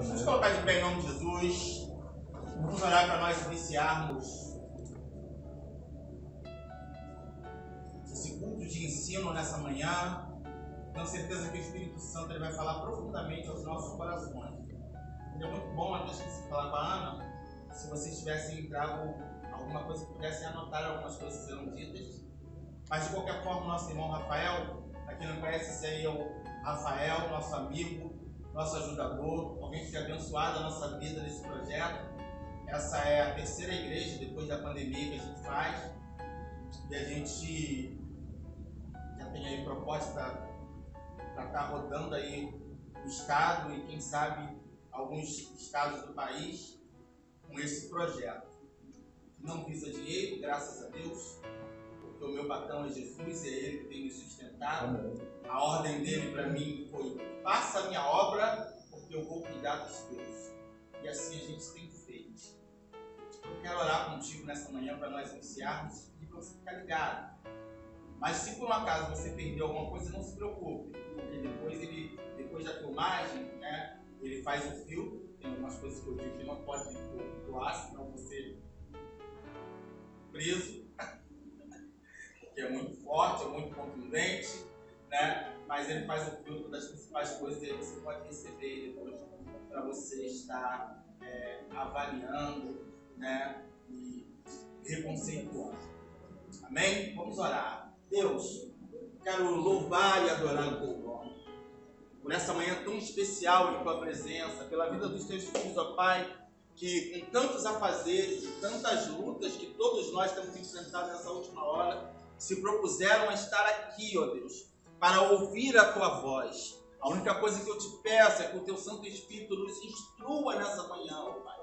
Vamos colocar de pé em nome de Jesus. Vamos orar para nós iniciarmos esse culto de ensino nessa manhã. Tenho certeza que o Espírito Santo ele vai falar profundamente aos nossos corações. É muito bom, até esqueci de falar com a Ana, se vocês tivessem trago alguma coisa que pudessem anotar algumas coisas que serão ditas. Mas de qualquer forma, nosso irmão Rafael, para quem não conhece, esse aí é o Rafael, nosso amigo, nosso ajudador, alguém que tem abençoado a nossa vida nesse projeto. Essa é a terceira igreja depois da pandemia que a gente faz. E a gente já tem aí proposta para estar rodando aí o estado e quem sabe alguns estados do país com esse projeto. Não visa dinheiro, graças a Deus, porque o meu patrão é Jesus, é Ele que tem me sustentado. A ordem dele para mim foi: faça a minha obra, porque eu vou cuidar dos teus. E assim a gente tem feito. Eu quero orar contigo nessa manhã para nós iniciarmos e para você ficar ligado. Mas se por um acaso você perdeu alguma coisa, não se preocupe, porque depois da filmagem, né, ele faz o filtro. Tem algumas coisas que eu digo que não pode doar, senão você preso, porque é muito forte, é muito contundente, né? Mas ele faz o filtro das principais coisas e aí você pode receber depois para você estar avaliando, né? E reconceituando. Amém? Vamos orar. Deus, quero louvar e adorar o teu nome por essa manhã tão especial de tua presença, pela vida dos teus filhos, ó Pai, que com tantos afazeres e tantas lutas que todos nós temos enfrentado nessa última hora, se propuseram a estar aqui, ó Deus, para ouvir a tua voz. A única coisa que eu te peço é que o teu Santo Espírito nos instrua nessa manhã, ó Pai,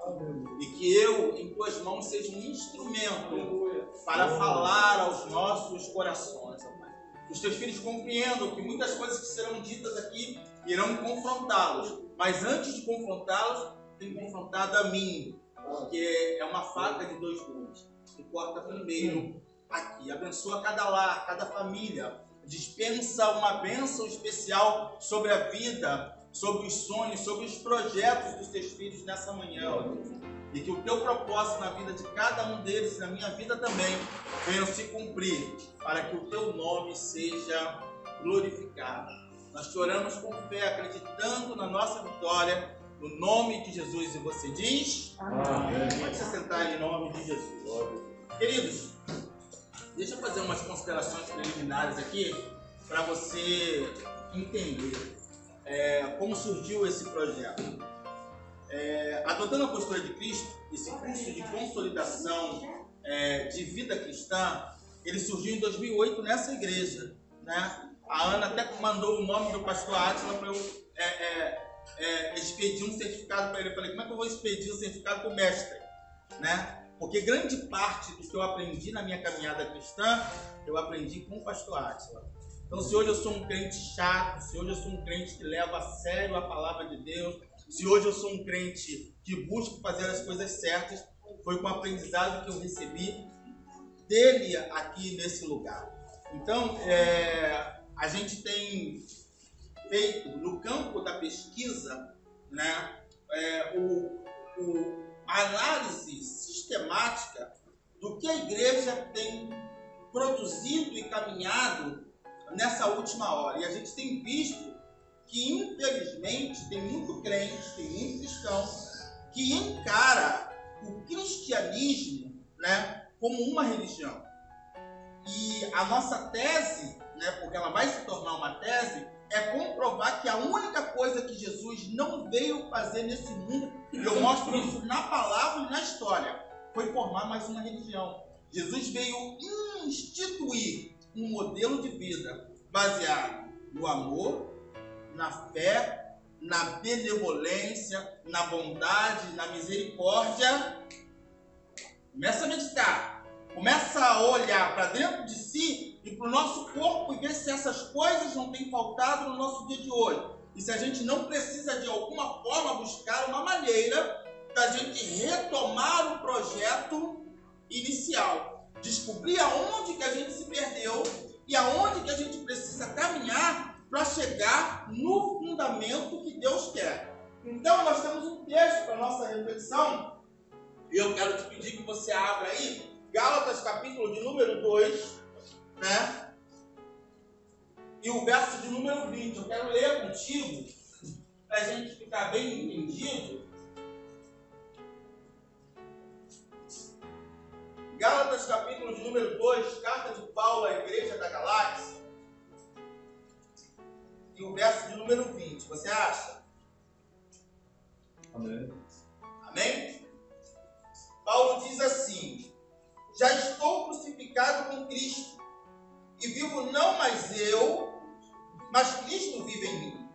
e que eu, em tuas mãos, seja um instrumento para falar aos nossos corações, ó Pai. Que os teus filhos compreendam que muitas coisas que serão ditas aqui irão confrontá-los, mas antes de confrontá-los, tem confrontado a mim, porque é uma faca de dois gumes, que corta primeiro aqui. Abençoa cada lar, cada família, dispensa uma bênção especial sobre a vida, sobre os sonhos, sobre os projetos dos teus filhos nessa manhã, ó Deus. E que o teu propósito na vida de cada um deles e na minha vida também venha se cumprir, para que o teu nome seja glorificado. Nós te oramos com fé, acreditando na nossa vitória, no nome de Jesus. E você diz? Amém. Pode se sentar em nome de Jesus. Queridos, deixa eu fazer umas considerações preliminares aqui para você entender como surgiu esse projeto. Adotando a postura de Cristo, esse curso de consolidação de vida cristã, ele surgiu em 2008 nessa igreja, né? A Ana até mandou o nome do pastor Átila para eu expedir um certificado para ele. Eu falei: como é que eu vou expedir um certificado para o mestre? Né? Porque grande parte do que eu aprendi na minha caminhada cristã, eu aprendi com o pastor Átila. Então, se hoje eu sou um crente chato, se hoje eu sou um crente que leva a sério a palavra de Deus, se hoje eu sou um crente que busca fazer as coisas certas, foi com o aprendizado que eu recebi dele aqui nesse lugar. Então, a gente tem feito no campo da pesquisa, né, a análise sistemática do que a igreja tem produzido e caminhado nessa última hora. E a gente tem visto que, infelizmente, tem muito crente, tem muito cristão que encara o cristianismo, né, como uma religião. E a nossa tese, né, porque ela vai se tornar uma tese, é comprovar que a única coisa que Jesus não veio fazer nesse mundo, e eu mostro isso na palavra e na história, foi formar mais uma religião. Jesus veio instituir um modelo de vida baseado no amor, na fé, na benevolência, na bondade, na misericórdia. Começa a meditar, começa a olhar para dentro de si e para o nosso corpo e ver se essas coisas não têm faltado no nosso dia de hoje. E se a gente não precisa de alguma forma buscar uma maneira da gente retomar o projeto inicial, descobrir aonde que a gente se perdeu e aonde que a gente precisa caminhar para chegar no fundamento que Deus quer. Então, nós temos um texto para a nossa reflexão, e eu quero te pedir que você abra aí, Gálatas, capítulo de número 2, né? E o verso de número 20. Eu quero ler contigo, para a gente ficar bem entendido. Gálatas, capítulo de número 2, carta de Paulo à igreja da Galáxia. E o verso de número 20. Você acha? Amém. Amém? Paulo diz assim: já estou crucificado com Cristo, e vivo não mais eu, mas Cristo vive em mim.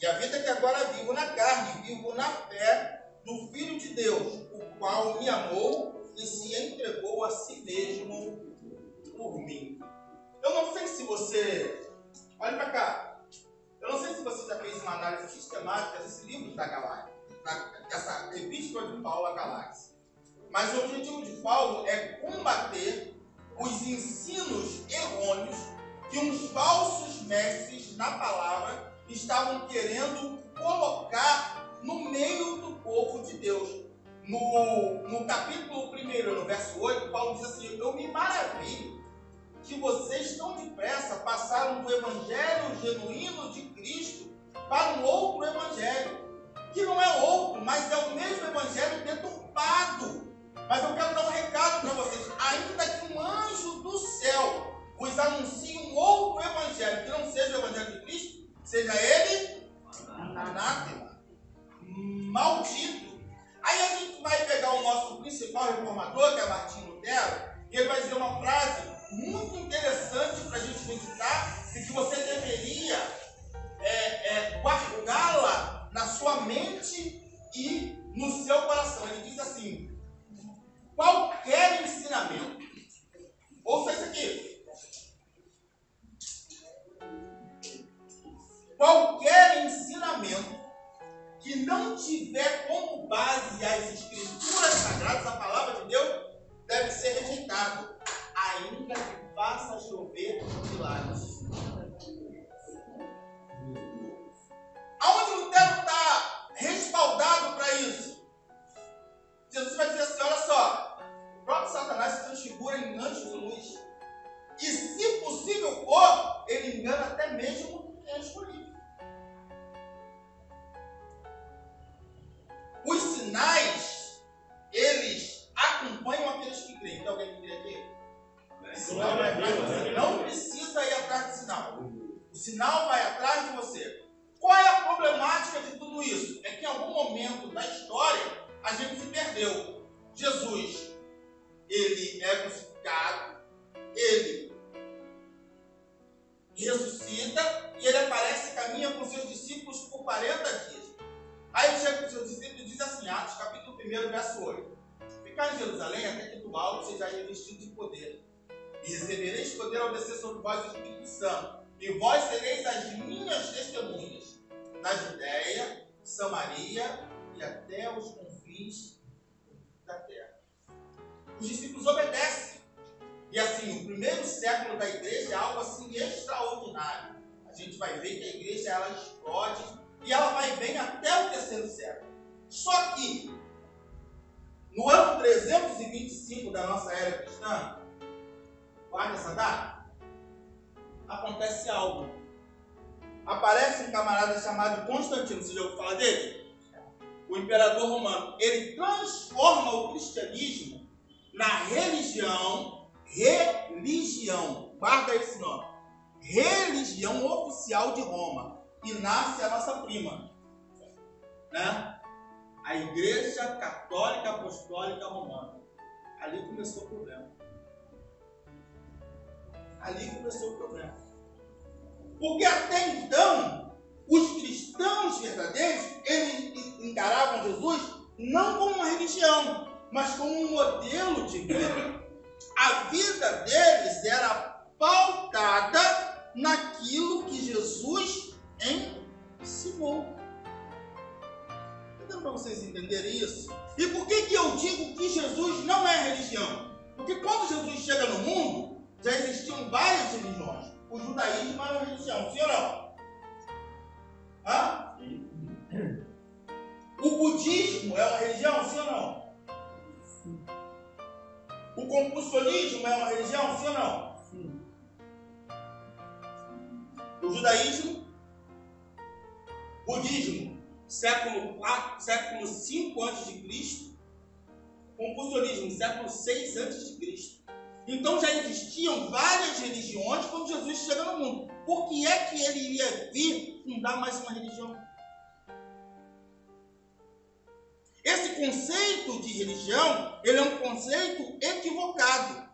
E a vida que agora vivo na carne, vivo na fé do Filho de Deus, o qual me amou e se entregou a si mesmo por mim. Eu não sei se você... Olha para cá. Eu não sei se você já fez uma análise sistemática desse livro da Galáxia, dessa epístola de Paulo à Galáxia. Mas o objetivo de Paulo é combater os ensinos errôneos que uns falsos mestres na palavra estavam querendo colocar no meio do povo de Deus. No capítulo 1, no verso 8, Paulo diz assim: eu me maravilho que vocês tão depressa passaram do evangelho genuíno de Cristo para um outro evangelho, que não é outro, mas é o mesmo evangelho deturpado. Mas eu quero dar um recado para vocês: ainda que um anjo do céu vos anuncie um outro evangelho que não seja o evangelho de Cristo, seja ele anátema, maldito. Aí a gente vai pegar o nosso principal reformador, que é Martinho Lutero, e ele vai dizer uma frase muito interessante para a gente meditar e que você deveria guardá-la na sua mente e no seu coração. Ele diz assim: qualquer ensinamento, ouça isso aqui, qualquer ensinamento que não tiver como base as escrituras sagradas, a palavra de Deus, deve ser rejeitado, ainda que faça chover milagres. Aonde Lutero está respaldado para isso? Jesus vai dizer assim: olha só, o próprio Satanás se transfigura em anjo de luz, e se possível for, ele engana até mesmo quem é escolhido. Os sinais, eles acompanham aqueles que creem. Tem alguém que crê aqui? Sinal vai atrás de você. Não precisa ir atrás do sinal. O sinal vai atrás de você. Qual é a problemática de tudo isso? É que em algum momento da história a gente se perdeu. Jesus, ele é crucificado, ele ressuscita e ele aparece e caminha com seus discípulos por 40 dias. Aí ele chega com os seus discípulos e diz assim, Atos capítulo 1, verso 8. Ficar em Jerusalém até que do alto sejais revestidos de poder. E recebereis poder ao descer sobre vós o Espírito Santo. E vós sereis as minhas testemunhas na Judéia, Samaria e até os confins da terra. Os discípulos obedecem. E assim, o primeiro século da igreja é algo assim extraordinário. A gente vai ver que a igreja ela explode e ela vai bem até o terceiro século. Só que, no ano 325 da nossa era cristã, guarda essa data, acontece algo. Aparece um camarada chamado Constantino, você já ouviu falar dele? O imperador romano. Ele transforma o cristianismo na religião, guarda esse nome, religião oficial de Roma. E nasce a nossa prima, né? A Igreja Católica Apostólica Romana. Ali começou o problema. Porque até então, os cristãos verdadeiros, eles encaravam Jesus não como uma religião, mas como um modelo de vida. A vida deles era pautada naquilo que Jesus ensinou. Está dando para vocês entenderem isso? E por que eu digo que Jesus não é religião? Porque quando Jesus chega no mundo, já existiam várias religiões. O judaísmo era uma religião, sim ou não? Hã? O budismo é uma religião, sim ou não? Sim. O confucionismo é uma religião, sim ou não? Sim. O judaísmo, budismo, século 5 a.C., confucionismo, século 6 a.C. Então já existiam várias religiões quando Jesus chega no mundo. Por que é que ele iria vir fundar mais uma religião? Esse conceito de religião, ele é um conceito equivocado.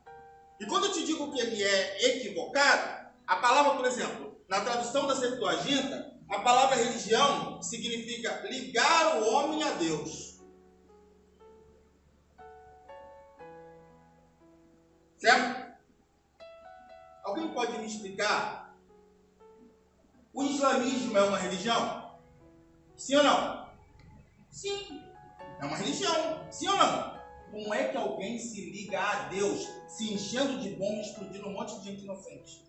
E quando eu te digo que ele é equivocado, a palavra, por exemplo, na tradução da Septuaginta, a palavra religião significa ligar o homem a Deus. Certo? Alguém pode me explicar? O islamismo é uma religião? Sim ou não? Sim. É uma religião. Sim ou não? Como é que alguém se liga a Deus se enchendo de bomba e explodindo um monte de gente inocente?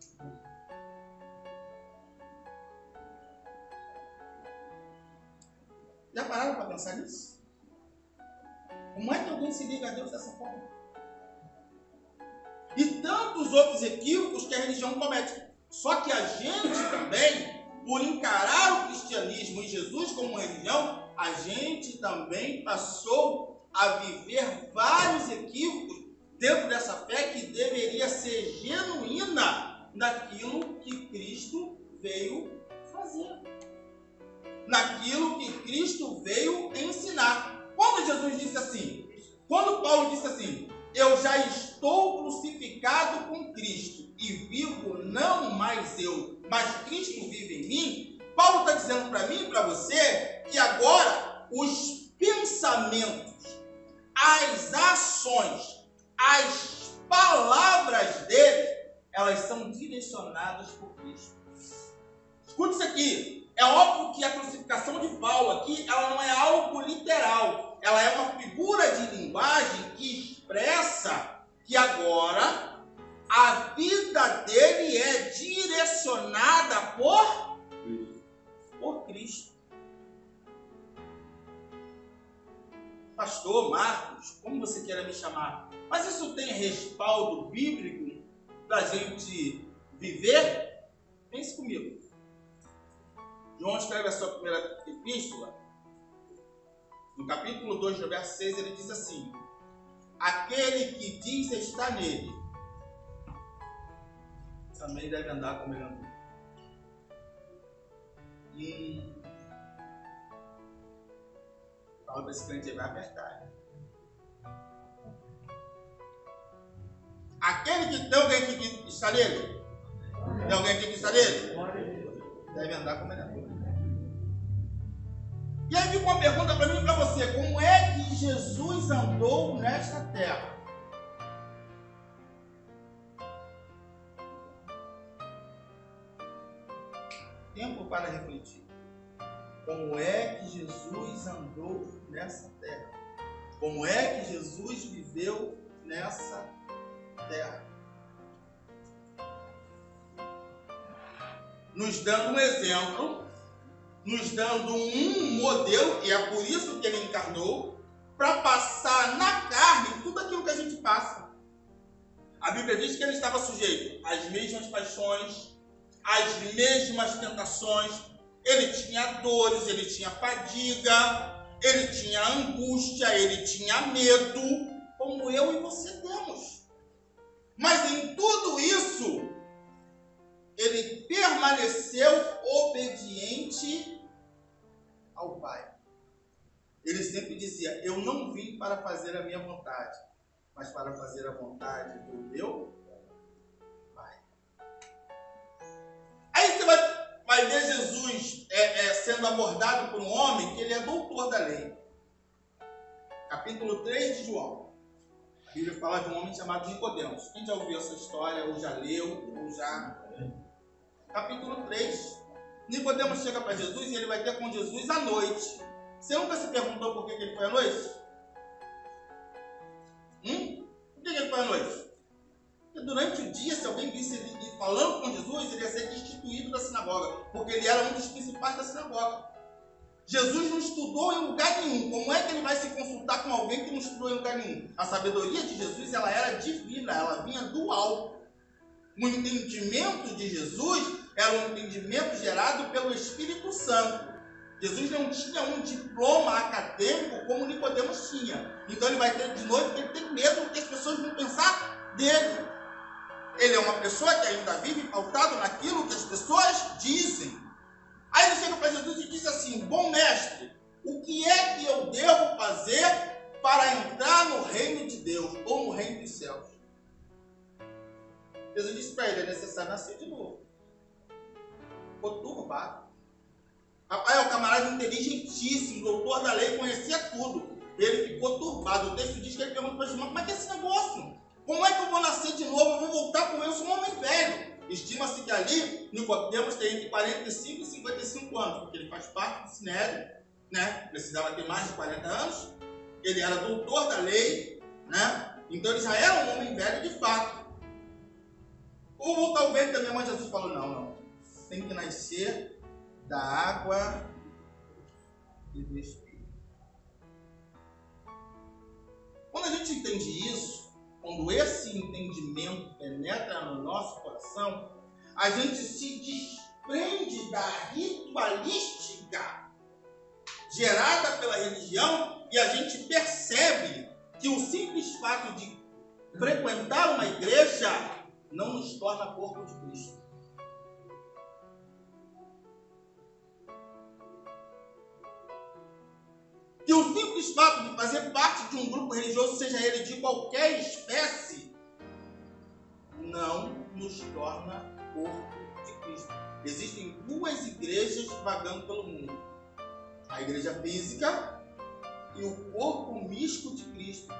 Já pararam para pensar nisso? Como é que alguém se liga a Deus dessa forma? E tantos outros equívocos que a religião comete. Só que a gente também, por encarar o cristianismo e Jesus como uma religião, a gente também passou a viver vários equívocos dentro dessa fé que deveria ser genuína naquilo que Cristo veio fazer. Naquilo que Cristo veio ensinar. Quando Jesus disse assim, quando Paulo disse assim, eu já estou crucificado com Cristo e vivo não mais eu, mas Cristo vive em mim, Paulo está dizendo para mim e para você que agora os pensamentos, as ações, as palavras dele, elas são direcionadas por Cristo. Escute isso aqui. É óbvio que a crucificação de Paulo aqui, ela não é algo literal. Ela é uma figura de linguagem que expressa que agora a vida dele é direcionada por Cristo. Pastor, Marcos, como você queira me chamar, mas isso tem respaldo bíblico para a gente viver? Pense comigo. João escreve a sua primeira epístola, no capítulo 2, no verso 6, ele diz assim: aquele que diz estar nele, também deve andar como ele andou. Fala para esse crente aí, vai apertar. Aquele que tem alguém aqui que está nele? Tem alguém aqui que está nele? Deve andar como ele andou. E aí fica uma pergunta para mim e para você: como é que Jesus andou nesta terra? Tempo para refletir. Como é que Jesus andou nessa terra? Como é que Jesus viveu nessa terra? Nos dando um exemplo, nos dando um modelo, e é por isso que ele encarnou, para passar na carne tudo aquilo que a gente passa. A Bíblia diz que ele estava sujeito às mesmas paixões, às mesmas tentações, ele tinha dores, ele tinha fadiga, ele tinha angústia, ele tinha medo, como eu e você temos. Mas em tudo isso, ele permaneceu obediente ao Pai. Ele sempre dizia: eu não vim para fazer a minha vontade, mas para fazer a vontade do meu Pai. Aí você vai ver Jesus sendo abordado por um homem que ele é doutor da lei. Capítulo 3 de João. A Bíblia fala de um homem chamado Nicodemos. Quem já ouviu essa história, ou já leu, ou já... Capítulo 3. Nicodemos chega para Jesus e ele vai ter com Jesus à noite. Você nunca se perguntou por que ele foi à noite? Por que ele foi à noite? Porque durante o dia, se alguém visse ele falando com Jesus, ele ia ser destituído da sinagoga, porque ele era um dos principais da sinagoga. Jesus não estudou em lugar nenhum. vai se consultar com alguém que não estudou em lugar nenhum. A sabedoria de Jesus, ela era divina, ela vinha do alto. O entendimento de Jesus era um entendimento gerado pelo Espírito Santo. Jesus não tinha um diploma acadêmico como Nicodemos tinha. Então ele vai ter de noite porque ele tem medo do que as pessoas vão pensar dele. Ele é uma pessoa que ainda vive pautado naquilo que as pessoas dizem. Aí ele chega para Jesus e diz assim: bom mestre, o que é que eu devo fazer para entrar no reino de Deus ou no reino dos céus? Jesus disse para ele: é necessário nascer de novo. Ficou turbado. Rapaz, é um camarada inteligentíssimo, doutor da lei, conhecia tudo. Ele ficou turbado. O texto diz que ele pergunta para Jesus: como é que é esse negócio? Como é que eu vou nascer de novo? Eu vou voltar com ele, eu sou um homem velho. Estima-se que ali, Nicodemos tem entre 45 e 55 anos, porque ele faz parte do Sinédrio, né? Precisava ter mais de 40 anos. Ele era doutor da lei, né? Então ele já era um homem velho de fato. Ou voltar ao ventre da minha mãe, Jesus falou: não. Tem que nascer da água e do Espírito. Quando a gente entende isso, quando esse entendimento penetra no nosso coração, a gente se desprende da ritualística gerada pela religião e a gente percebe que o simples fato de frequentar uma igreja não nos torna corpo de Cristo. Que o simples fato de fazer parte de um grupo religioso, seja ele de qualquer espécie, não nos torna corpo de Cristo. Existem duas igrejas vagando pelo mundo: a igreja física e o corpo místico de Cristo,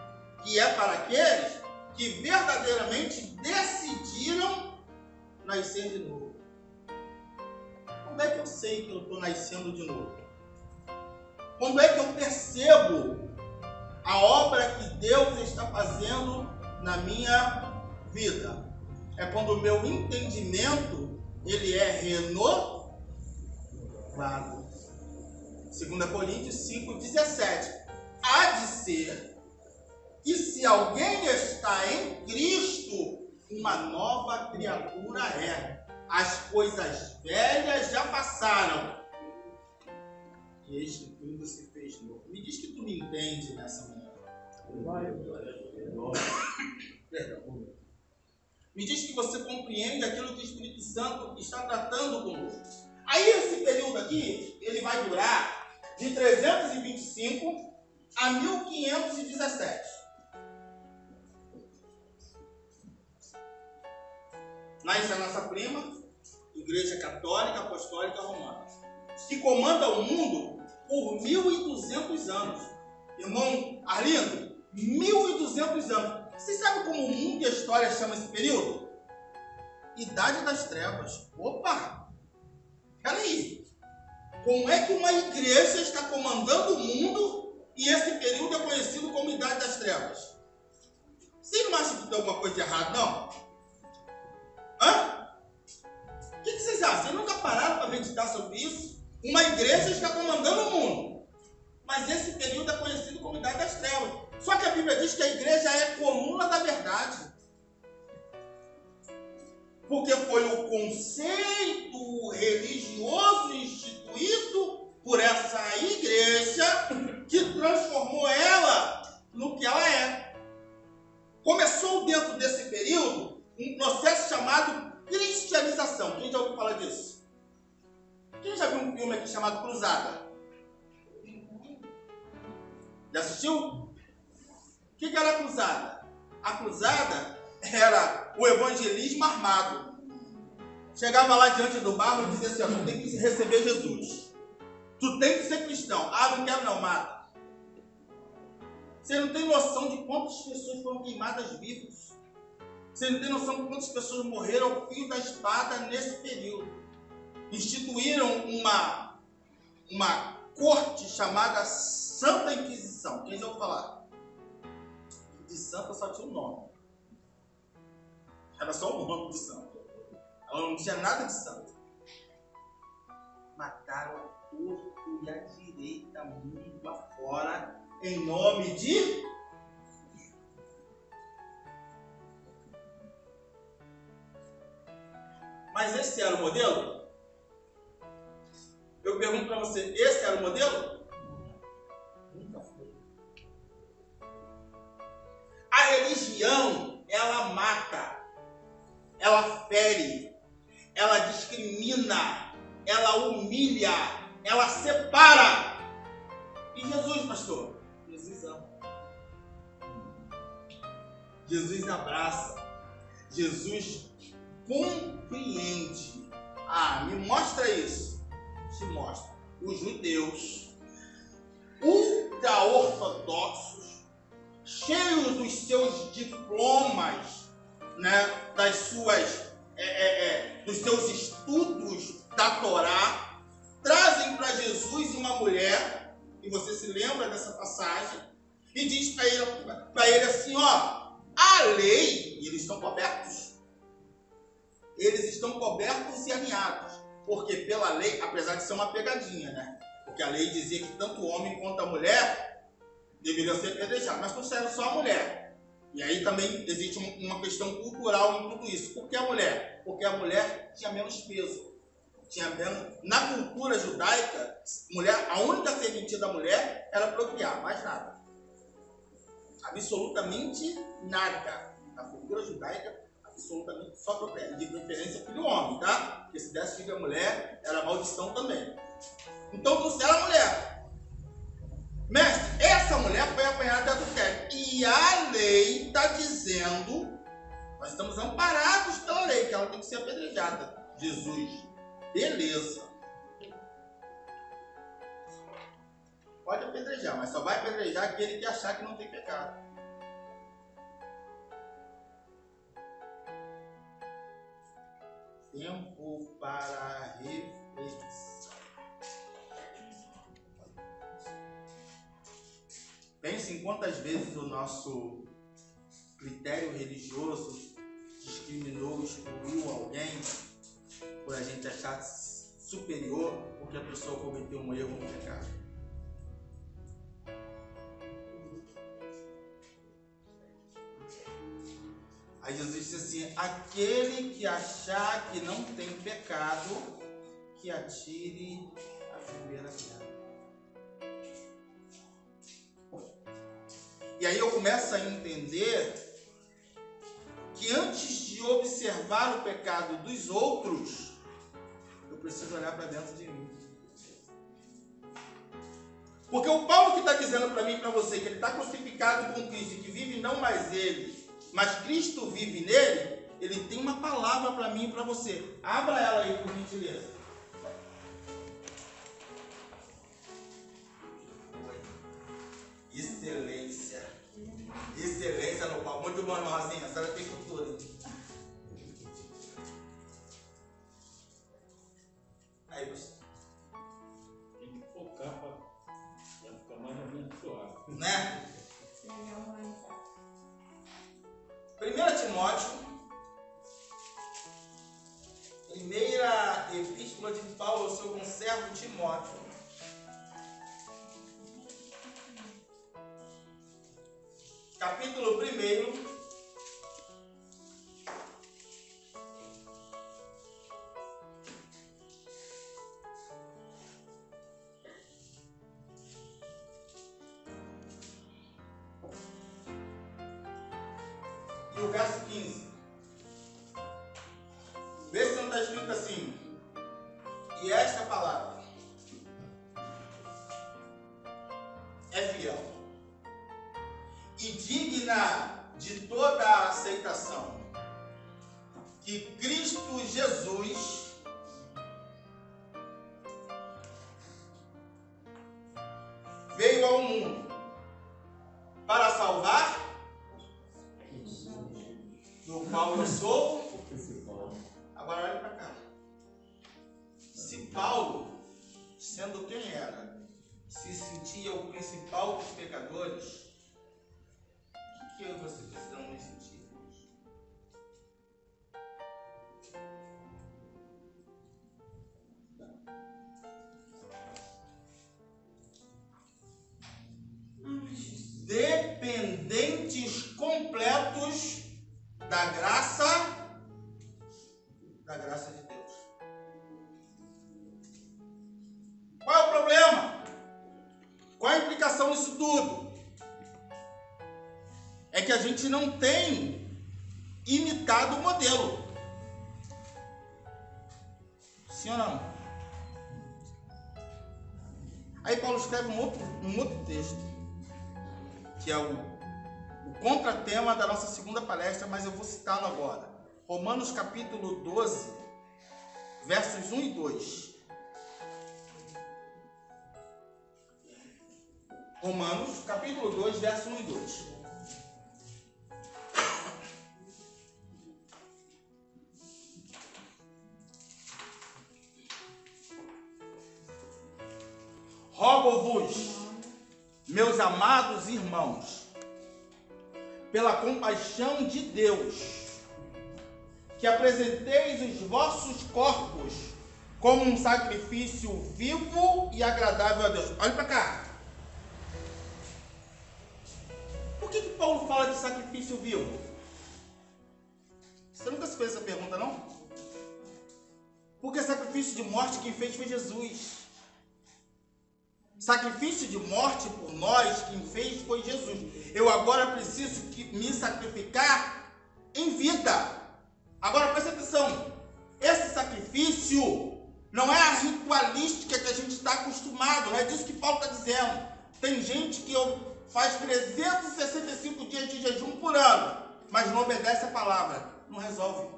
que é para aqueles que verdadeiramente decidiram nascer de novo. Como é que eu sei que eu estou nascendo de novo? Quando é que eu percebo a obra que Deus está fazendo na minha vida? É quando o meu entendimento ele é renovado. 2 Coríntios 5,17. Há de ser que se alguém está em Cristo, uma nova criatura é. As coisas velhas já passaram. E este tudo se fez novo. Me diz que tu me entende nessa manhã. Perdão. Me diz que você compreende aquilo que o Espírito Santo está tratando conosco. Aí esse período aqui, ele vai durar de 325 a 1517. Nasce a nossa prima, Igreja Católica Apostólica Romana, que comanda o mundo por 1.200 anos. Irmão Arlindo, 1.200 anos. Você sabe como o mundo e a história chamam esse período? Idade das Trevas. Opa! Peraí. Como é que uma igreja está comandando o mundo e esse período é conhecido como Idade das Trevas? Vocês não acham que tem alguma coisa de errado, não? Hã? O que vocês acham? Vocês nunca pararam para meditar sobre isso? Uma igreja está comandando o mundo, mas esse período é conhecido como Idade das Trevas. Só que a Bíblia diz que a igreja é coluna da verdade. Porque foi o conceito religioso instituído por essa igreja que transformou ela no que ela é. Começou dentro desse período um processo chamado cristianização. Quem já ouviu falar disso? Quem já viu um filme aqui chamado Cruzada? Já assistiu? O que era a cruzada? A cruzada era o evangelismo armado. Chegava lá diante do barro e dizia assim: ó, tu tem que receber Jesus. Tu tem que ser cristão. Ah, não quero não, mata. Você não tem noção de quantas pessoas foram queimadas vivas. Você não tem noção de quantas pessoas morreram ao fio da espada nesse período. Instituíram uma corte chamada Santa Inquisição. Quem já ouviu falar? De santa só tinha o nome. Era só o nome de santo. Ela não tinha nada de santo. Mataram a torto e a direita, mundo afora, em nome de... Mas esse era o modelo? Eu pergunto para você, esse era o modelo? Nunca foi. A religião, ela mata, ela fere, ela discrimina, ela humilha, ela separa. E Jesus, pastor? Jesus ama. Jesus abraça. Jesus compreende. Ah, me mostra isso. Te mostra. Os judeus ultra-ortodoxos, cheios dos seus diplomas, né, das suas, dos seus estudos da Torá, trazem para Jesus uma mulher, e você se lembra dessa passagem, e diz para ele assim, ó, a lei, e eles estão cobertos. Eles estão cobertos e alinhados. Porque pela lei, apesar de ser uma pegadinha, né? Porque a lei dizia que tanto o homem quanto a mulher deveriam ser apedrejados, mas trouxeram só a mulher. E aí também existe uma questão cultural em tudo isso. Por que a mulher? Porque a mulher tinha menos peso. Tinha menos... Na cultura judaica, a única serventia da mulher era procriar, mais nada. Absolutamente nada. Na cultura judaica, absolutamente só procriar. De preferência filho homem, tá? Porque se desse filho a mulher, era maldição também. Então trouxeram a mulher. Mestre, essa mulher foi apanhada de adultério. E a lei está dizendo, nós estamos amparados pela lei, que ela tem que ser apedrejada. Jesus, beleza. Pode apedrejar, mas só vai apedrejar aquele que achar que não tem pecado. Tempo para reflexão. Pense em quantas vezes o nosso critério religioso discriminou, excluiu alguém por a gente achar superior porque a pessoa cometeu um erro, um pecado. Aí Jesus disse assim, aquele que achar que não tem pecado, que atire a primeira pedra. E aí eu começo a entender que antes de observar o pecado dos outros, eu preciso olhar para dentro de mim. Porque o Paulo que está dizendo para mim e para você que ele está crucificado com Cristo e que vive não mais ele, mas Cristo vive nele, ele tem uma palavra para mim e para você. Abra ela aí, por gentileza. Excelência. Excelência no Paulo. Muito bom, irmã Rosinha. A senhora tem cultura. Aí, você. Tem que focar para ficar mais abençoado. Né? 1 Timóteo, primeira epístola de Paulo ao seu conservo Timóteo, capítulo 1, e o verso 15. Vê se não está escrito assim. E esta palavra é fiel e digna de toda a aceitação, que Cristo Jesus veio ao mundo para salvar, do qual eu sou. Agora olha para cá. Se Paulo, sendo quem era, se sentia o principal dos pecadores, o que eu e você precisamos nos sentir? Ai, dependentes completos da graça de Deus. Qual é o problema? Qual a implicação disso tudo? É que a gente não tem imitado o modelo. Sim ou não? Aí Paulo escreve um outro texto, que é o contratema da nossa segunda palestra, mas eu vou citá-lo agora. Romanos capítulo 12, versos 1 e 2. Romanos capítulo 2, versos 1 e 2. Rogo-vos, meus amados irmãos, pela compaixão de Deus, que apresenteis os vossos corpos como um sacrifício vivo e agradável a Deus. Olha para cá. Por que Paulo fala de sacrifício vivo? Você nunca se fez essa pergunta, não? Porque sacrifício de morte quem fez foi Jesus. Sacrifício de morte por nós, quem fez foi Jesus. Eu agora preciso me sacrificar em vida. Agora presta atenção. Esse sacrifício não é a ritualística que a gente está acostumado. Não é disso que Paulo está dizendo. Tem gente que faz 365 dias de jejum por ano, mas não obedece a palavra. Não resolve.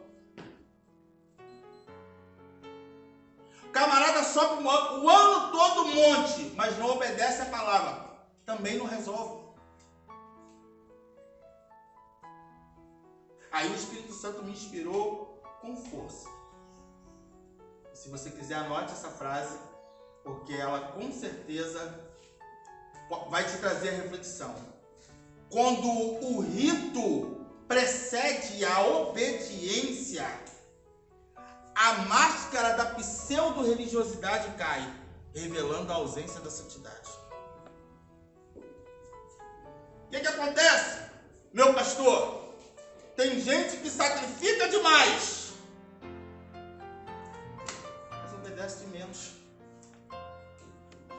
Camarada sobe o ano todo um monte, mas não obedece a palavra. Também não resolve. Aí o Espírito Santo me inspirou com força. Se você quiser, anote essa frase, porque ela com certeza vai te trazer a reflexão. Quando o rito precede a obediência, a máscara da pseudo-religiosidade cai, revelando a ausência da santidade. O que acontece, meu pastor? Tem gente que sacrifica demais, mas obedece de menos.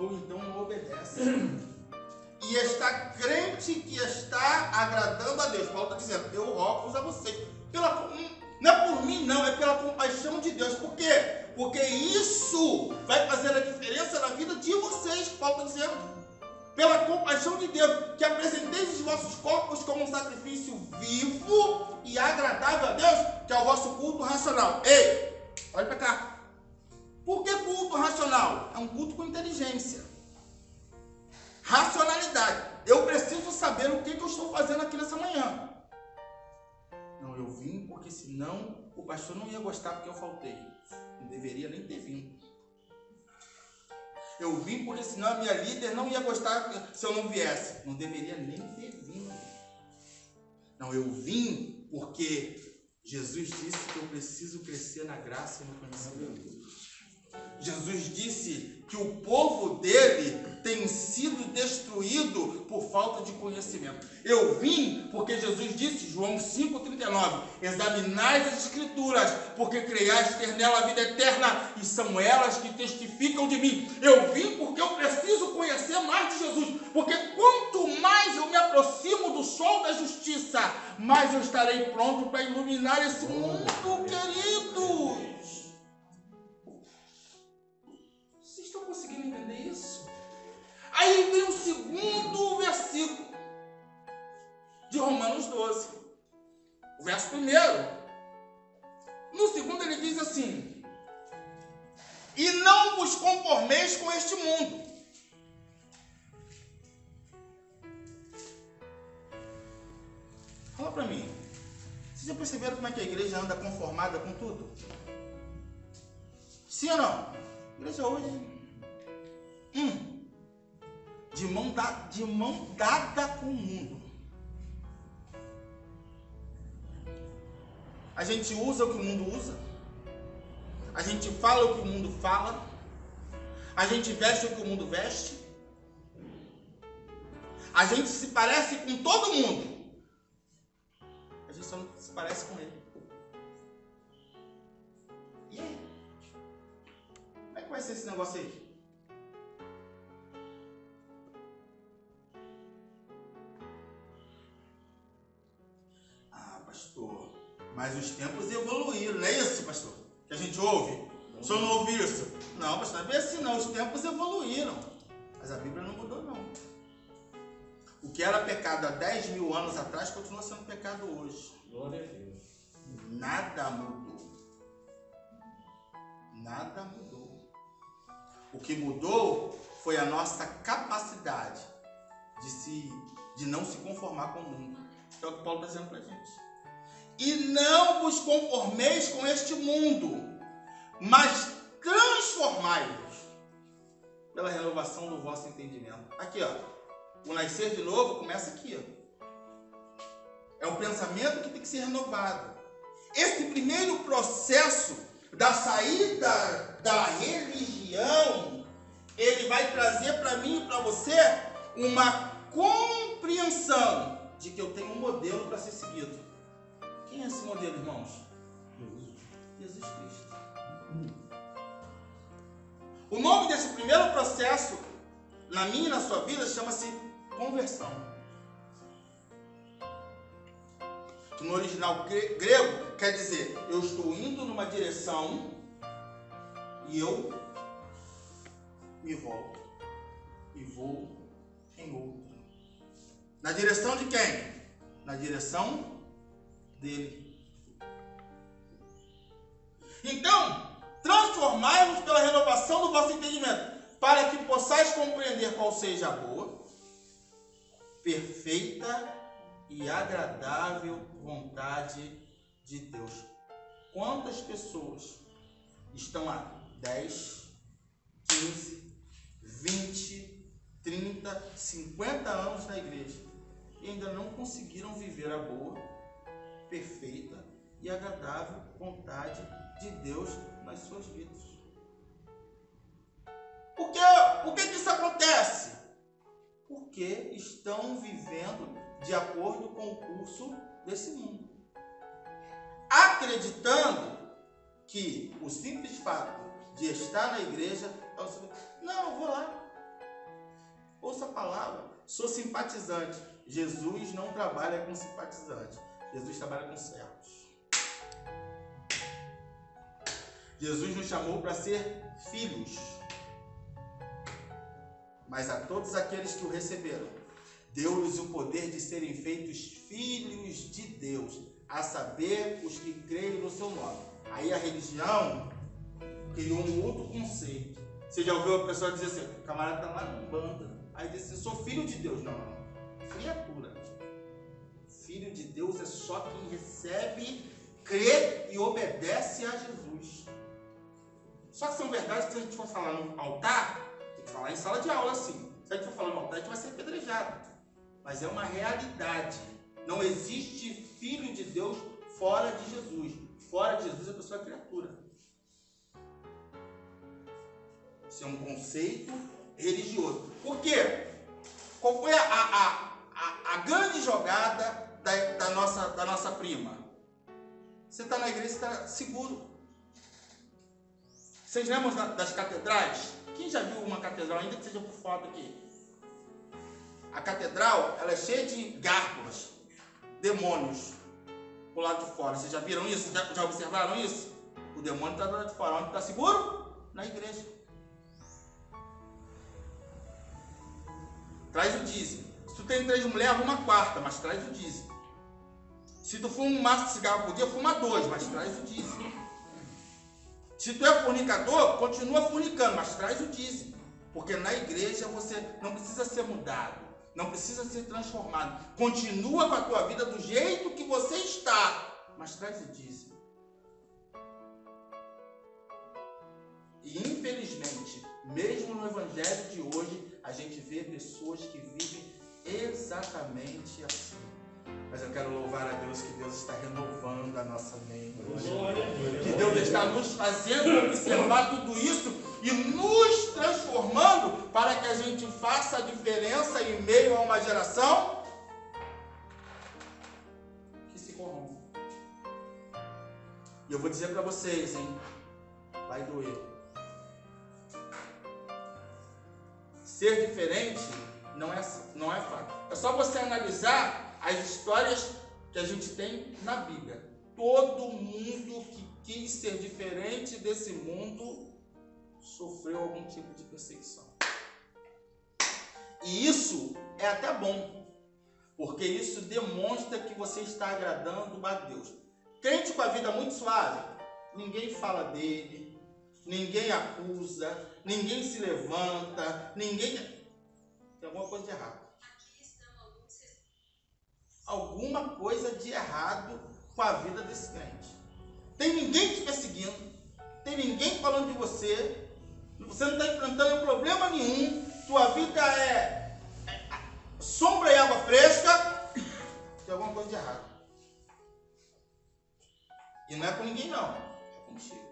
Ou então não obedece. E está crente que está agradando a Deus. Paulo está dizendo, eu rogo a vocês. Não é por mim, não, é pela compaixão de Deus. Por quê? Porque isso vai fazer a diferença na vida de vocês. Paulo está dizendo, pela compaixão de Deus, que apresenteis os vossos corpos como um sacrifício vivo e agradável a Deus, que é o vosso culto racional. Ei, olha para cá. Por que culto racional? É um culto com inteligência. Racionalidade. Eu preciso saber o que eu estou fazendo aqui nessa manhã. Não, eu vim porque senão o pastor não ia gostar porque eu faltei. Não deveria nem ter vindo. Eu vim porque senão a minha líder não ia gostar se eu não viesse. Não deveria nem ter vindo. Não, eu vim porque Jesus disse que eu preciso crescer na graça e no conhecimento de Deus. Jesus disse que o povo dele tem sido destruído por falta de conhecimento. Eu vim porque Jesus disse, João 5,39, examinai as Escrituras, porque creiais ter nela a vida eterna, e são elas que testificam de mim. Eu vim porque eu preciso conhecer mais de Jesus, porque quanto mais eu me aproximo do sol da justiça, mais eu estarei pronto para iluminar esse mundo, queridos. Conseguindo entender isso? Aí vem o segundo versículo de Romanos 12, o verso primeiro. No segundo ele diz assim: e não vos conformeis com este mundo. Fala para mim, vocês já perceberam como é que a igreja anda conformada com tudo? Sim ou não? A igreja hoje de mão dada com o mundo. A gente usa o que o mundo usa. A gente fala o que o mundo fala. A gente veste o que o mundo veste. A gente se parece com todo mundo. A gente só não se parece com ele. E aí? Como é que vai ser esse negócio aí? Ah, pastor, mas os tempos evoluíram, não é isso, pastor? Que a gente ouve? O senhor não ouve isso? Não, pastor, não é bem assim não, os tempos evoluíram. Mas a Bíblia não mudou não. O que era pecado há 10 mil anos atrás continua sendo pecado hoje. Glória a Deus. Nada mudou. Nada mudou. O que mudou foi a nossa capacidade de não se conformar com o mundo. É o que Paulo está dizendo para a gente. E não vos conformeis com este mundo, mas transformai-vos pela renovação do vosso entendimento. Aqui, ó. O nascer de novo começa aqui, ó. É um pensamento que tem que ser renovado. Esse primeiro processo da saída da religião, ele vai trazer para mim e para você uma compreensão de que eu tenho um modelo para ser seguido. Quem é esse modelo, irmãos? Jesus Cristo. O nome desse primeiro processo, na minha e na sua vida, chama-se conversão. Que no original grego quer dizer, eu estou indo numa direção e eu me volto e vou em outra. Na direção de quem? Na direção dele. Então, transformai-vos pela renovação do vosso entendimento, para que possais compreender qual seja a boa, perfeita e agradável vontade de Deus. Quantas pessoas estão há 10, 15, 20, 30, 50 anos na igreja e ainda não conseguiram viver a boa, perfeita e agradável vontade de Deus nas suas vidas? Por que isso acontece? Porque estão vivendo de acordo com o curso desse mundo, acreditando que o simples fato de estar na igreja, não, eu vou lá, ouça a palavra, sou simpatizante. Jesus não trabalha com simpatizante, Jesus trabalha com servos. Jesus nos chamou para ser filhos, mas a todos aqueles que o receberam, deu-lhes o poder de serem feitos filhos de Deus, a saber, os que creem no seu nome. Aí a religião criou um outro conceito. Você já ouviu a pessoa dizer assim, o camarada está lá na banda, aí diz assim, sou filho de Deus. Não, criatura. Filho de Deus é só quem recebe, crê e obedece a Jesus. Só que são verdades que se a gente for falar no altar, tem que falar em sala de aula assim. Se a gente for falar no altar, a gente vai ser apedrejado. Mas é uma realidade. Não existe filho de Deus fora de Jesus. Fora de Jesus a pessoa é criatura. Isso é um conceito religioso. Por quê? Qual foi a grande jogada da nossa prima? Você está na igreja, você está seguro. Vocês lembram das catedrais? Quem já viu uma catedral, ainda que seja por foto aqui? A catedral, ela é cheia de gárgulas, demônios, por lado de fora. Vocês já viram isso? Já observaram isso? O demônio está do lado de fora. Onde está seguro? Na igreja. Traz o dízimo. Se tu tem 3 mulheres, arruma a quarta, mas traz o dízimo. Se tu fuma um maço de cigarro por dia, fuma 2, mas traz o dízimo. Se tu é fornicador, continua fornicando, mas traz o dízimo. Porque na igreja você não precisa ser mudado, não precisa ser transformado. Continua com a tua vida do jeito que você está, mas traz o dízimo. E infelizmente, mesmo no evangelho de hoje, a gente vê pessoas que vivem exatamente assim. Mas eu quero louvar a Deus que Deus está renovando a nossa mente. Que Deus está nos fazendo observar tudo isso e nos transformando para que a gente faça a diferença em meio a uma geração que se corrompe. E eu vou dizer para vocês, hein? Vai doer. Ser diferente não é fácil. É só você analisar as histórias que a gente tem na Bíblia. Todo mundo que quis ser diferente desse mundo sofreu algum tipo de perseguição. E isso é até bom, porque isso demonstra que você está agradando a Deus. Crente com a vida muito suave, ninguém fala dele, ninguém acusa, ninguém se levanta, ninguém... Tem alguma coisa de errado. Alguma coisa de errado com a vida desse crente. Tem ninguém te perseguindo, tem ninguém falando de você, você não está enfrentando problema nenhum, tua vida é sombra e água fresca. Tem alguma coisa de errado. E não é com ninguém não, é contigo.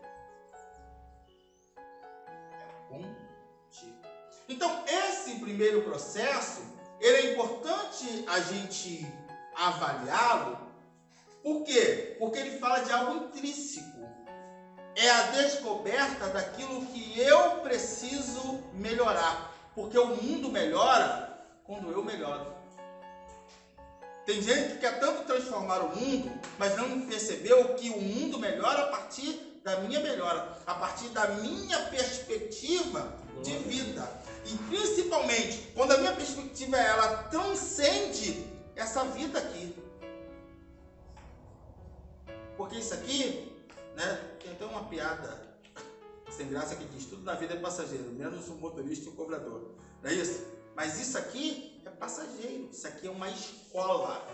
É contigo. Então esse primeiro processo, ele é importante a gente avaliá-lo. Por quê? Porque ele fala de algo intrínseco. É a descoberta daquilo que eu preciso melhorar. Porque o mundo melhora quando eu melhoro. Tem gente que quer tanto transformar o mundo, mas não percebeu que o mundo melhora a partir da minha melhora, a partir da minha perspectiva de vida. E principalmente, quando a minha perspectiva ela transcende essa vida aqui. Porque isso aqui, né, tem até uma piada sem graça que diz: tudo na vida é passageiro, menos o motorista e o cobrador. Não é isso? Mas isso aqui é passageiro, isso aqui é uma escola.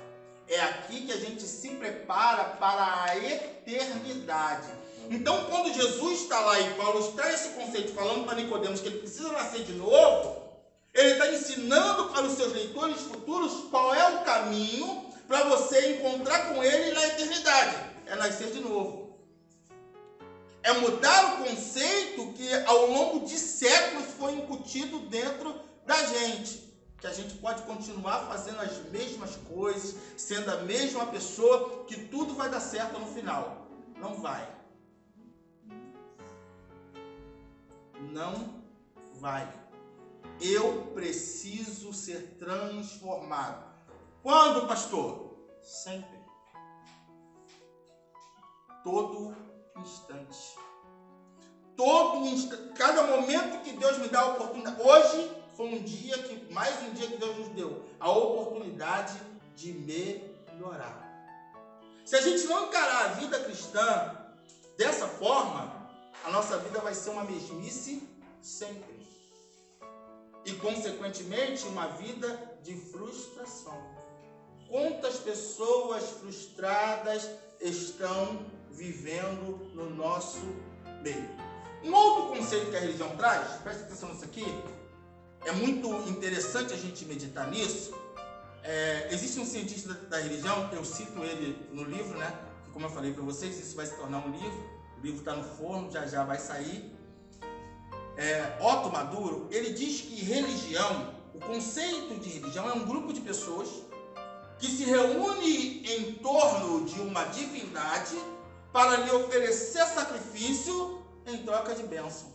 É aqui que a gente se prepara para a eternidade. Então, quando Jesus está lá e Paulo traz esse conceito falando para Nicodemos que ele precisa nascer de novo, ele está ensinando para os seus leitores futuros qual é o caminho para você encontrar com ele na eternidade. É nascer de novo. É mudar o conceito que ao longo de séculos foi incutido dentro da gente. Que a gente pode continuar fazendo as mesmas coisas, sendo a mesma pessoa, que tudo vai dar certo no final. Não vai. Não vai. Eu preciso ser transformado. Quando, pastor? Sempre. Todo instante. Todo instante. Cada momento que Deus me dá a oportunidade. Hoje foi mais um dia que Deus nos deu. A oportunidade de melhorar. Se a gente não encarar a vida cristã dessa forma, a nossa vida vai ser uma mesmice sempre. E, consequentemente, uma vida de frustração. Quantas pessoas frustradas estão vivendo no nosso meio? Um outro conceito que a religião traz, presta atenção nisso aqui, é muito interessante a gente meditar nisso. Existe um cientista da religião, eu cito ele no livro, né? Que, como eu falei para vocês, isso vai se tornar um livro. O livro está no forno, já vai sair. Otto Maduro, ele diz que religião, o conceito de religião é um grupo de pessoas que se reúne em torno de uma divindade para lhe oferecer sacrifício em troca de bênção.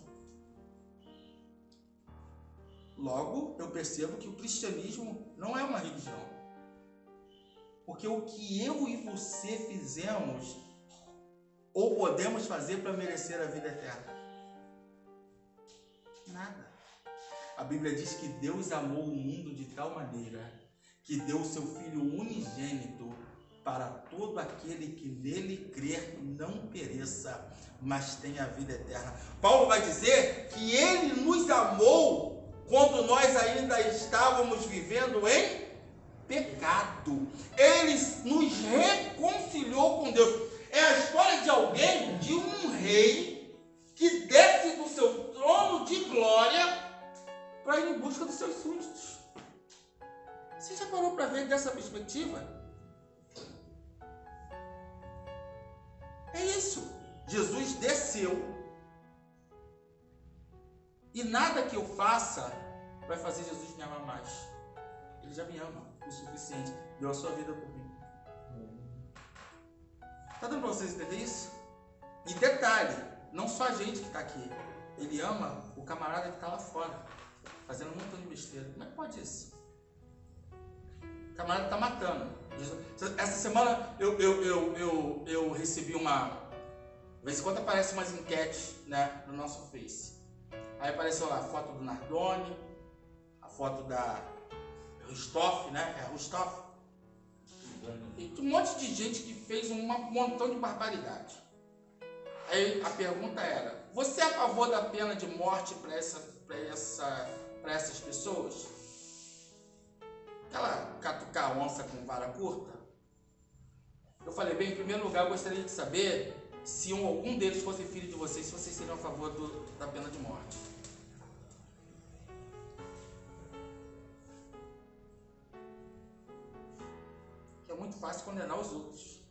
Logo, eu percebo que o cristianismo não é uma religião. Porque o que eu e você fizemos ou podemos fazer para merecer a vida eterna? Nada. A Bíblia diz que Deus amou o mundo de tal maneira que deu o seu Filho unigênito para todo aquele que nele crer não pereça, mas tenha a vida eterna. Paulo vai dizer que ele nos amou quando nós ainda estávamos vivendo em pecado. Ele nos reconciliou com Deus. É a história de alguém, de um rei, que desce do seu trono de glória para ir em busca dos seus súditos. Você já parou para ver dessa perspectiva? É isso. Jesus desceu e nada que eu faça vai fazer Jesus me amar mais. Ele já me ama o suficiente. Deu a sua vida por mim. Tá dando para vocês entender isso? E detalhe, não só a gente que está aqui. Ele ama o camarada que está lá fora, fazendo um montão de besteira. Como é que pode isso? O camarada está matando. Essa semana eu recebi uma... De vez em quando aparecem umas enquetes, né, no nosso Face. Aí apareceu lá a foto do Nardoni, a foto da Rustoff, né? É a Rustoff. E um monte de gente que fez um montão de barbaridade. Aí a pergunta era: você é a favor da pena de morte para essas pessoas? Aquela catucar a onça com vara curta? Eu falei, bem, em primeiro lugar eu gostaria de saber se algum deles fosse filho de vocês, se vocês seriam a favor da pena de morte. Que é muito fácil condenar os outros.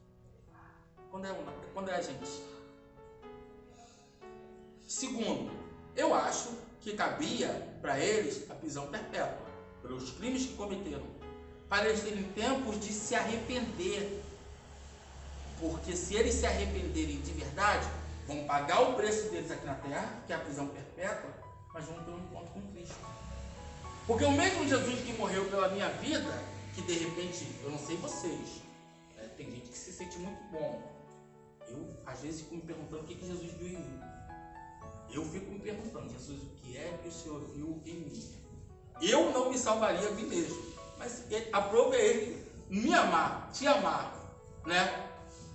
Quando é a gente. Segundo, eu acho que cabia para eles a prisão perpétua, pelos crimes que cometeram, para eles terem tempos de se arrepender. Porque se eles se arrependerem de verdade, vão pagar o preço deles aqui na terra, que é a prisão perpétua, mas vão ter um encontro com Cristo. Porque o mesmo Jesus que morreu pela minha vida, que de repente, eu não sei vocês, tem gente que se sente muito bom. Eu, às vezes, fico me perguntando o que Jesus viu em mim. Eu fico me perguntando, Jesus, o que é que o Senhor viu em mim? Eu não me salvaria a mim mesmo, mas aprove ele me amar, te amar, né?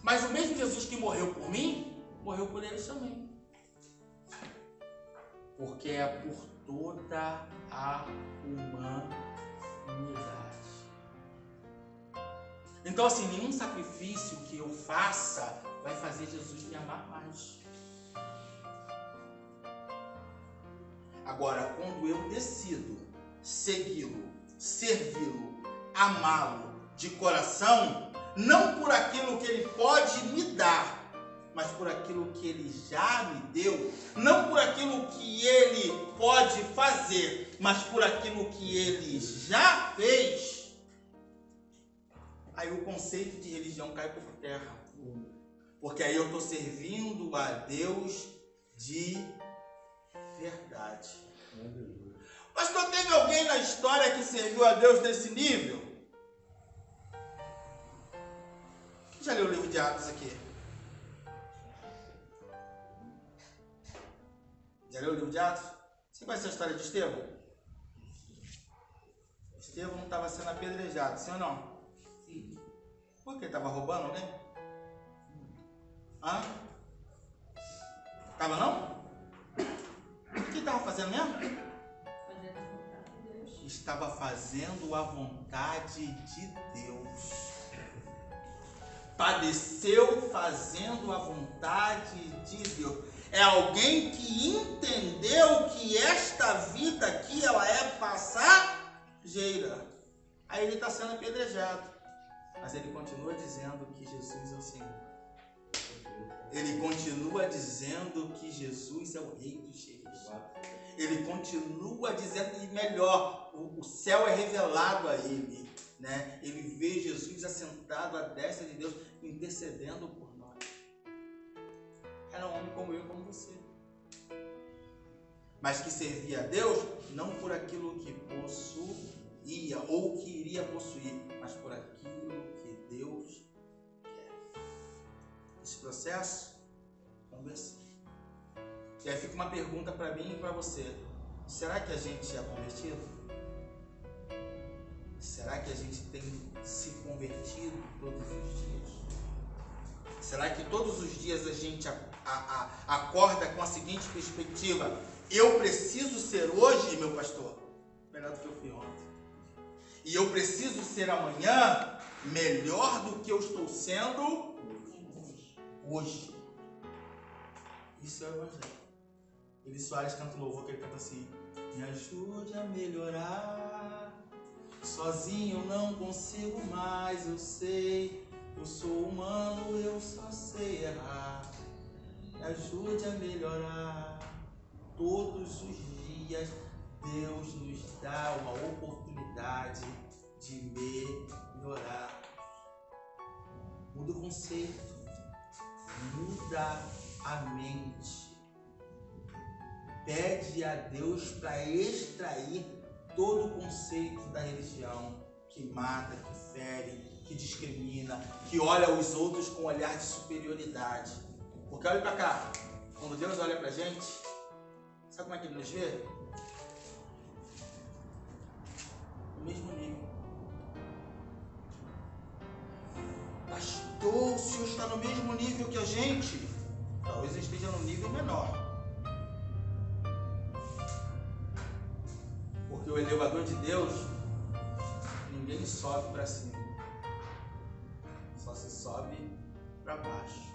Mas o mesmo Jesus que morreu por mim, morreu por eles também. Porque é por toda a humanidade. Então, assim, nenhum sacrifício que eu faça vai fazer Jesus me amar mais. Agora, quando eu decido segui-lo, servi-lo, amá-lo de coração, não por aquilo que ele pode me dar, mas por aquilo que ele já me deu, não por aquilo que ele pode fazer, mas por aquilo que ele já fez, aí o conceito de religião cai por terra. Porque aí eu estou servindo a Deus de verdade. Pastor, teve alguém na história que serviu a Deus nesse nível? Quem já leu o livro de Atos aqui? Já leu o livro de Atos? Você conhece a história de Estevão? Estevão não estava sendo apedrejado, sim ou não? Sim. Por que? Estava roubando alguém? Hã? Estava não? O que estava fazendo mesmo? Estava fazendo a vontade de Deus. Padeceu fazendo a vontade de Deus. É alguém que entendeu que esta vida aqui ela é passageira. Aí ele está sendo apedrejado. Mas ele continua dizendo que Jesus é o Senhor. Ele continua dizendo que Jesus é o Rei dos Reis. Ele continua dizendo, e melhor, o céu é revelado a ele, né? Ele vê Jesus assentado à destra de Deus, intercedendo por nós. Era um homem como eu e como você, mas que servia a Deus não por aquilo que possuía ou que iria possuir, mas por aquilo que Deus quer. Esse processo, vamos ver se. E aí fica uma pergunta para mim e para você: será que a gente é convertido? Será que a gente tem se convertido todos os dias? Será que todos os dias a gente acorda com a seguinte perspectiva: eu preciso ser hoje, meu pastor, melhor do que eu fui ontem. E eu preciso ser amanhã melhor do que eu estou sendo hoje. Isso é o Evangelho. Eli Soares canta um louvor que ele canta assim: me ajude a melhorar, sozinho eu não consigo mais, eu sei, eu sou humano, eu só sei errar. Me ajude a melhorar todos os dias, Deus nos dá uma oportunidade de melhorar. Muda o conceito, muda a mente. Pede a Deus para extrair todo o conceito da religião que mata, que fere, que discrimina, que olha os outros com um olhar de superioridade. Porque olha para cá, quando Deus olha para a gente, sabe como é que Ele nos vê? No mesmo nível. Pastor, o Senhor está no mesmo nível que a gente? Talvez eu esteja no nível menor. Porque o elevador de Deus, ninguém sobe para cima. Só se sobe para baixo.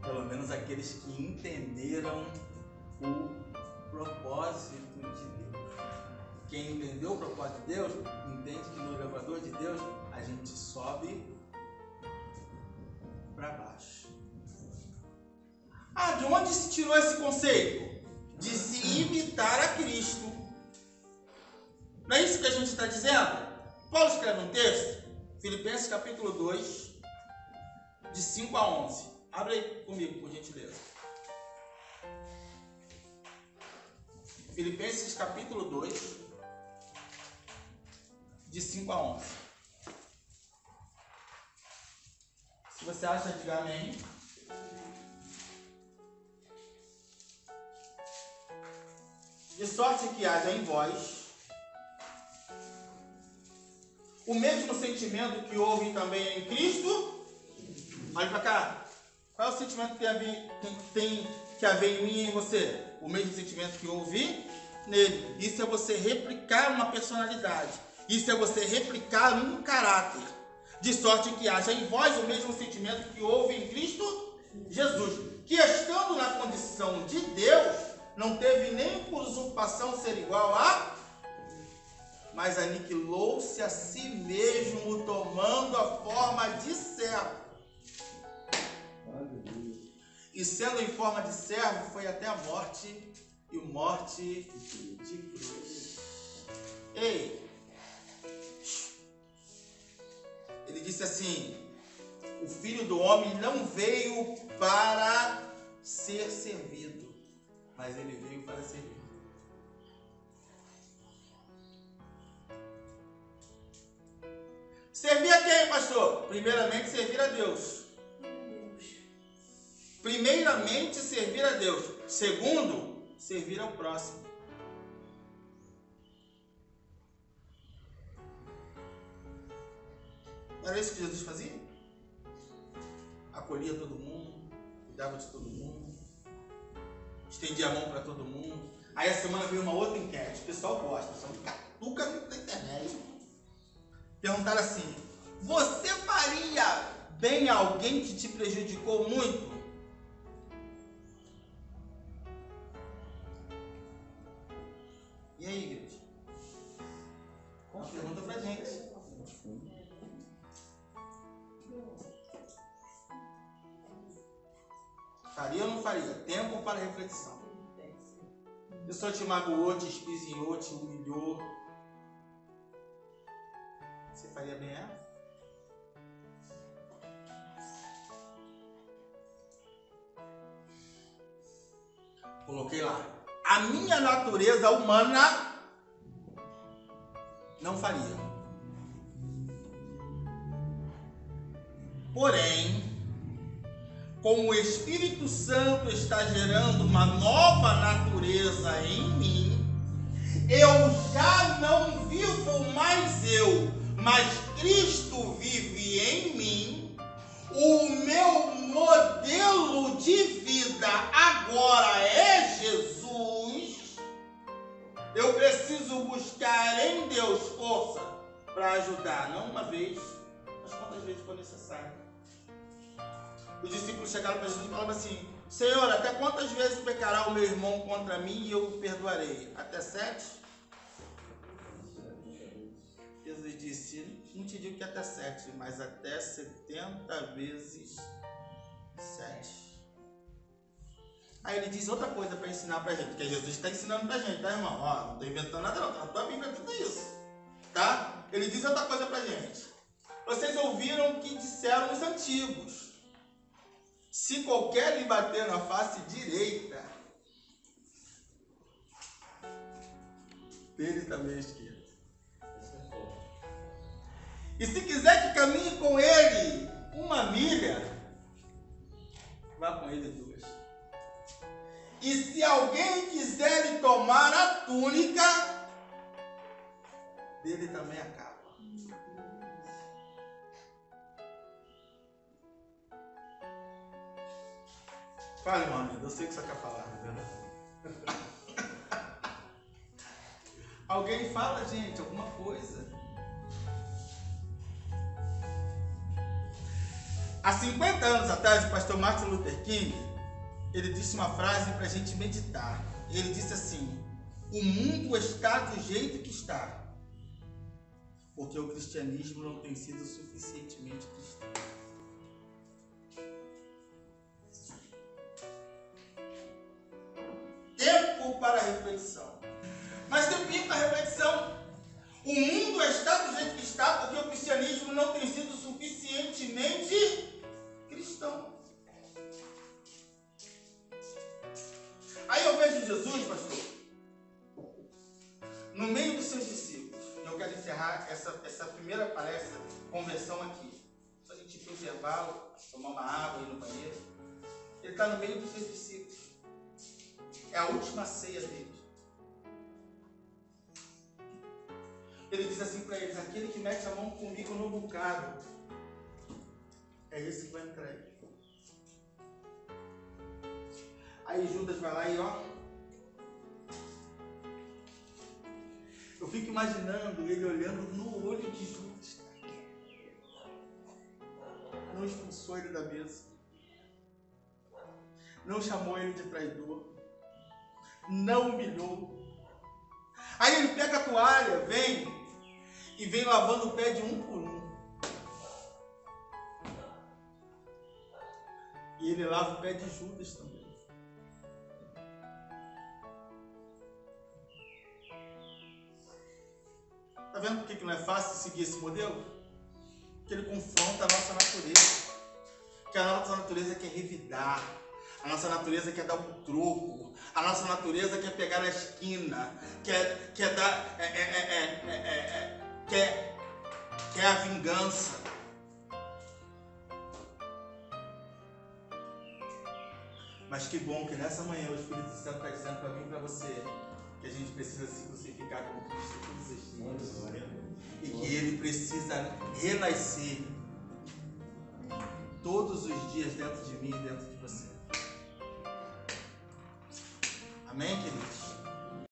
Pelo menos aqueles que entenderam o propósito de Deus. Quem entendeu o propósito de Deus, entende que no elevador de Deus, a gente sobe para baixo. Ah, de onde se tirou esse conceito? De se imitar a Cristo. Não é isso que a gente está dizendo? Paulo escreve um texto, Filipenses capítulo 2, de 5 a 11. Abre aí comigo, por gentileza. Filipenses capítulo 2, de 5 a 11. Se você acha, diga amém. De sorte que haja em vós o mesmo sentimento que houve também em Cristo. Olha para cá. Qual é o sentimento que tem que haver em mim e em você? O mesmo sentimento que houve nele. Isso é você replicar uma personalidade. Isso é você replicar um caráter. De sorte que haja em vós o mesmo sentimento que houve em Cristo Jesus, que estando na condição de Deus, não teve nem por usurpação ser igual a, mas aniquilou-se a si mesmo, tomando a forma de servo. E sendo em forma de servo, foi até a morte, e morte de cruz. Ei! Ele disse assim: o Filho do Homem não veio para ser servido, mas ele veio para servir. Servir a quem, pastor? Primeiramente, servir a Deus. Primeiramente, servir a Deus. Segundo, servir ao próximo. Não era isso que Jesus fazia? Acolhia todo mundo, cuidava de todo mundo, estendia a mão para todo mundo. Aí a semana veio uma outra enquete, o pessoal gosta, o pessoal catuca na internet. Perguntaram assim: você faria bem a alguém que te prejudicou muito? E aí, igreja? Uma pergunta pra gente. Faria ou não faria? Tempo para reflexão. A pessoa te magoou, te espizinhou, te humilhou. Você faria bem ela? Coloquei lá. A minha natureza humana não faria. Porém, como o Espírito Santo está gerando uma nova natureza em mim, eu já não vivo mais eu, mas Cristo vive em mim. O meu modelo de vida agora é Jesus. Eu preciso buscar em Deus força para ajudar, não uma vez, mas quantas vezes for necessário. Os discípulos chegaram para Jesus e falavam assim: Senhor, até quantas vezes pecará o meu irmão contra mim e eu o perdoarei? Até 7? Jesus disse: não te digo que até 7, mas até 70 vezes 7. Aí ele diz outra coisa para ensinar pra gente, porque Jesus está ensinando pra gente, tá, irmão? Ó, não estou inventando nada não, tá na tua Bíblia tudo isso, tá? Ele diz outra coisa pra gente. Vocês ouviram o que disseram os antigos. Se qualquer lhe bater na face direita, dele também a esquerda. E se quiser que caminhe com ele 1 milha, vá com ele 2. E se alguém quiser lhe tomar a túnica, dele também a capa. Fale, mano, eu sei o que você quer falar. Alguém fala, gente, alguma coisa. Há 50 anos atrás, o pastor Martin Luther King, ele disse uma frase para a gente meditar. Ele disse assim: o mundo está do jeito que está, porque o cristianismo não tem sido suficientemente cristão. Tempo para reflexão. Mas tempinho para reflexão. O mundo está do jeito que está, porque o cristianismo não tem sido suficientemente cristão. Aí eu vejo Jesus, pastor, no meio dos seus discípulos. E eu quero encerrar essa primeira palestra, conversão aqui. Só a gente ir para o intervalo, tomar uma água, ir no banheiro. Ele está no meio dos seus discípulos. É a última ceia deles. Ele diz assim para eles: aquele que mete a mão comigo no bocado, é esse que vai entrar aí. Aí Judas vai lá e ó. Eu fico imaginando ele olhando no olho de Judas. Não expulsou ele da mesa. Não chamou ele de traidor. Não humilhou. Aí ele pega a toalha, vem e vem lavando o pé de um por um. E ele lava o pé de Judas também. Está vendo por que não é fácil seguir esse modelo? Porque ele confronta a nossa natureza. Porque a nossa natureza quer revidar. A nossa natureza quer dar um troco. A nossa natureza quer pegar na esquina. Quer dar... quer a vingança. Mas que bom que nessa manhã o Espírito Santo está dizendo para mim e para você que a gente precisa se crucificar com Cristo todos os dias. E que Ele precisa renascer todos os dias dentro de mim e dentro de você. Amém, queridos?